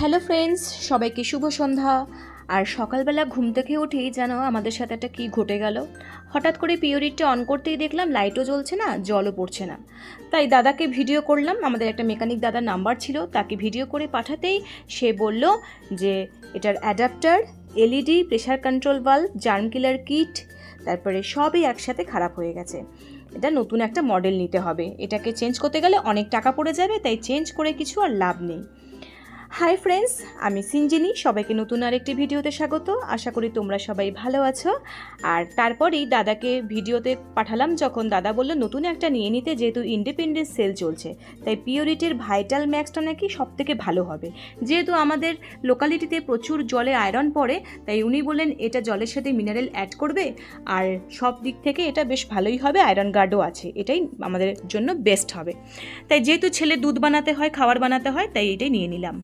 Hello friends, সবাইকে শুভ সন্ধ্যা। আর সকালবেলা ঘুম থেকে উঠেই যেন আমাদের সাথে একটা কী ঘটে গেল। হঠাৎ করে পিওরিটটা অন করতেই দেখলাম লাইটও জ্বলছে না, জলও পড়ছে না। তাই দাদাকে ভিডিও করলাম, আমাদের একটা মেকানিক দাদার নাম্বার ছিল, তাকে ভিডিও করে পাঠাতেই সে বলল যে এটার adapter, LED, pressure control bulb, germ killer kit, তারপরে সবই একসাথে খারাপ হয়ে গেছে। এটা নতুন একটা মডেল নিতে হবে, এটাকে চেঞ্জ করতে গেলে অনেক টাকা পড়ে যাবে, তাই চেঞ্জ করে কিছু আর লাভ নেই। হাই ফ্রেন্ডস, আমি সিঞ্জিনি, সবাইকে নতুন আরেকটি ভিডিওতে স্বাগত। আশা করি তোমরা সবাই ভালো আছো। আর তারপরেই দাদাকে ভিডিওতে পাঠালাম যখন দাদা বললো নতুন একটা নিয়ে নিতে, যেহেতু ইন্ডিপেন্ডেন্স সেল চলছে, তাই পিওরিটির ভাইটাল ম্যাক্সটা নাকি সবথেকে ভালো হবে। যেহেতু আমাদের লোকালিটিতে প্রচুর জলে আয়রন পড়ে, তাই উনি বললেন এটা জলের সাথে মিনারেল অ্যাড করবে, আর সব দিক থেকে এটা বেশ ভালোই হবে, আয়রন গার্ডও আছে, এটাই আমাদের জন্য বেস্ট হবে। তাই যেহেতু ছেলে দুধ বানাতে হয়, খাবার বানাতে হয়, তাই এটাই নিয়ে নিলাম।